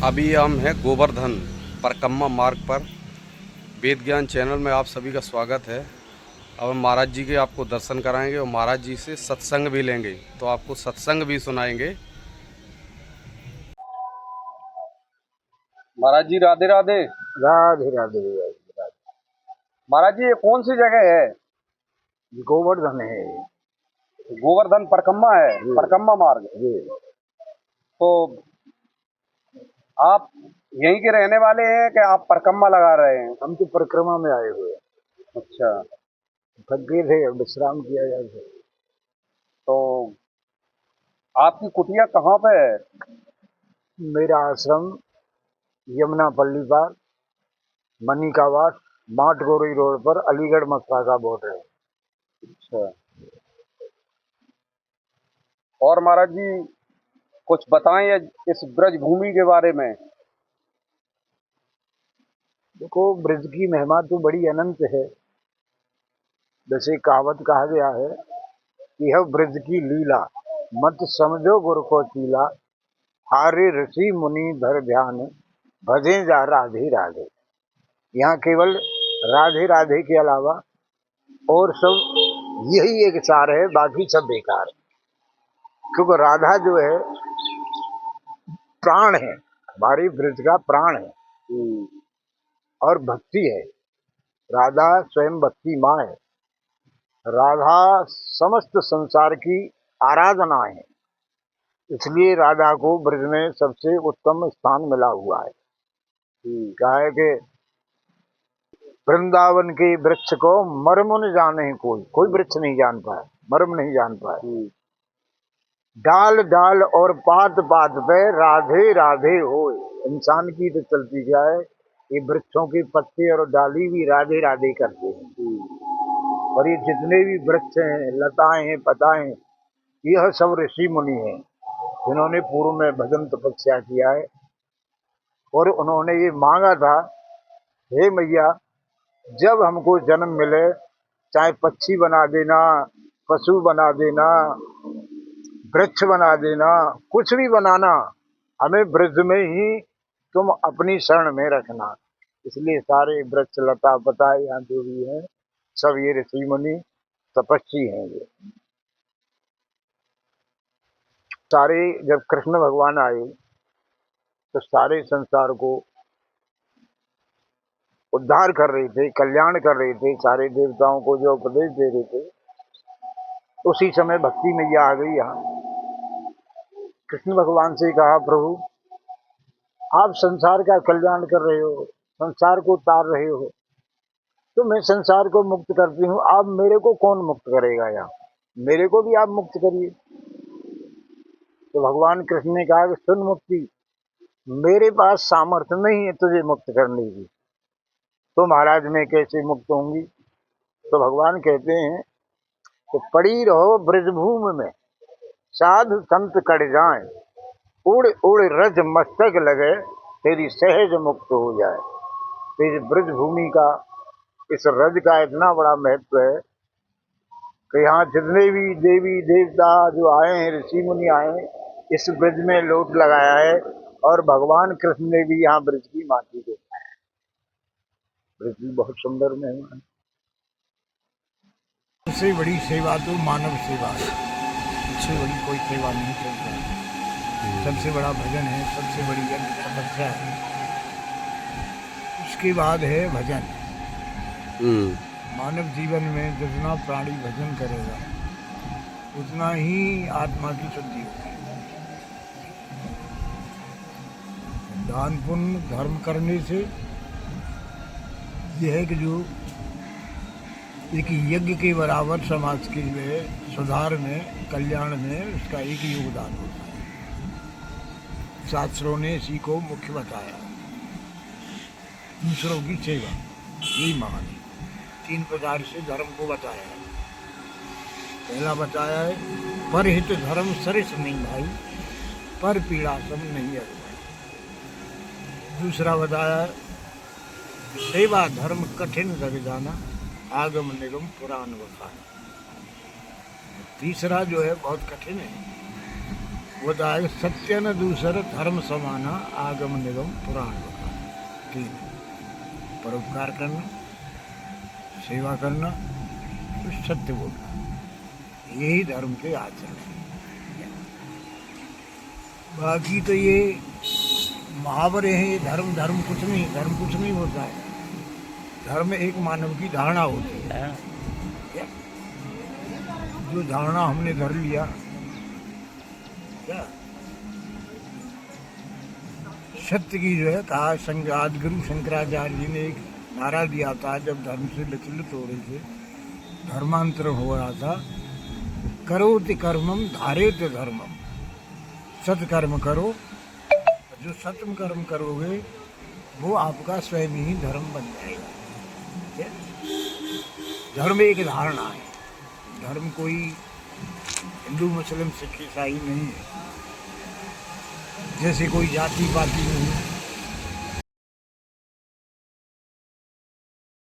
अभी हम हैं गोवर्धन परकम्मा मार्ग पर। वेद ज्ञान चैनल में आप सभी का स्वागत है। अब हम महाराज जी के आपको दर्शन कराएंगे और महाराज जी से सत्संग भी लेंगे, तो आपको सत्संग भी सुनाएंगे। महाराज जी राधे राधे। राधे राधे राधे। महाराज जी ये कौन सी जगह है? गोवर्धन है। गोवर्धन परकम्मा है, परकम्मा मार्ग। जी। तो आप यहीं के रहने वाले हैं कि आप परकम्मा लगा रहे हैं? हम तो परिक्रमा में आए हुए हैं। अच्छा, थक गए थे, विश्राम किया जाए। तो आपकी कुटिया कहाँ पे है? मेरा आश्रम यमुना पल्ली पार, मनिकावास, माटगोरी रोड पर, अलीगढ़ मथुरा का बॉर्डर है। अच्छा, और महाराज जी कुछ बताएं इस ब्रज भूमि के बारे में। देखो, ब्रज की महिमा तो बड़ी अनंत है। जैसे कहावत कहा गया है कि यह ब्रज की लीला, मत समझो गुरु को चीला, हारे ऋषि मुनि धर ध्यान, भजे जा राधे राधे। यहाँ केवल राधे राधे के अलावा और सब यही एक सार है, बाकी सब बेकार है। क्योंकि राधा जो है प्राण है, हमारी ब्रज का प्राण है और भक्ति है। राधा स्वयं भक्ति माँ है। राधा समस्त संसार की आराधना है। इसलिए राधा को ब्रज में सबसे उत्तम स्थान मिला हुआ है। क्या है कि वृंदावन के वृक्ष को मर्म न जाने कोई वृक्ष नहीं जान पाया, मर्म नहीं जान पाया। डाल डाल और पात पात पे राधे राधे हो। इंसान की तो चलती जाए, ये वृक्षों के पत्ते और डाली भी राधे राधे करते हैं। और ये जितने भी वृक्ष हैं, लताएं हैं, पताएं, यह सब ऋषि मुनि हैं जिन्होंने पूर्व में भजन तपस्या किया है। और उन्होंने ये मांगा था, हे मैया, जब हमको जन्म मिले, चाहे पक्षी बना देना, पशु बना देना, वृक्ष बना देना, कुछ भी बनाना, हमें ब्रज में ही तुम अपनी शरण में रखना। इसलिए सारे वृक्ष लता पता यहाँ जो भी है, सब ये ऋषि मुनि तपस्वी हैं। ये सारे जब कृष्ण भगवान आए तो सारे संसार को उद्धार कर रहे थे, कल्याण कर रहे थे, सारे देवताओं को जो उपदेश दे रहे थे। उसी समय भक्ति मैया आ गई। यहाँ कृष्ण भगवान से कहा, प्रभु आप संसार का कल्याण कर रहे हो, संसार को तार रहे हो, तो मैं संसार को मुक्त करती हूँ, आप मेरे को कौन मुक्त करेगा? यहाँ मेरे को भी आप मुक्त करिए। तो भगवान कृष्ण ने कहा कि सुन मुक्ति, मेरे पास सामर्थ्य नहीं है तुझे मुक्त करने की, तो महाराज मैं कैसे मुक्त होंगी? तो भगवान कहते हैं कि पड़ी रहो ब्रजभूमि में, साधु संत कट जाए, उड़ उड़ रज मस्तक लगे, तेरी सहज मुक्त हो जाए। तो इस ब्रजभूमि का, इस रज का इतना बड़ा महत्व है कि यहाँ जितने भी देवी देवता जो आए हैं, ऋषि मुनि आए हैं, इस ब्रज में लोट लगाया है। और भगवान कृष्ण ने भी यहाँ ब्रज की माटी देखा है। ब्रज की बहुत सुंदर महिमा है। सबसे बड़ी सेवा तो मानव सेवा है, इससे बड़ी कोई सेवा नहीं चलता। सबसे बड़ा भजन है, सबसे बड़ी तपस्या है, उसके बाद है भजन। मानव जीवन में जितना प्राणी भजन करेगा उतना ही आत्मा की शुद्धि होगी। दान पुण्य धर्म करने से यह है कि जो एक यज्ञ के बराबर समाज के लिए सुधार में, कल्याण में उसका एक योगदान होता है। शास्त्रों ने इसी को मुख्य बताया। दूसरों की सेवा, यही महान है। 3 प्रकार से धर्म को बताया है। पहला बताया है, पर हित धर्म सरिस नहीं भाई, पर पीड़ा सम नहीं है। दूसरा बताया है, सेवा धर्म कठिन लग जाना, आगम निगम पुराण बखाना। तीसरा जो है बहुत कठिन है, वो तो आएगा सत्य न दूसर धर्म समाना आगम निगम पुराण बखान। तीन, परोपकार करना, सेवा करना, तो सत्य बोलना, यही धर्म के आचरण है। बाकी तो ये मुहावरे हैं, ये धर्म धर्म कुछ नहीं होता है। धर्म एक मानव की धारणा होती है, जो धारणा हमने धर लिया क्या। सत्य की जो है कहा गुरु शंकराचार्य जी ने एक नारा दिया था जब धर्म से विचलित हो रहे थे, धर्मांतर हो रहा था, करोति कर्मम धारेत धर्मम। सत्कर्म करो, जो सत्य कर्म करोगे वो आपका स्वयं ही धर्म बन जाएगा। धर्म एक धारणा है, धर्म कोई हिंदू मुस्लिम सिख ईसाई नहीं है, जैसे कोई जाति पाति नहीं है।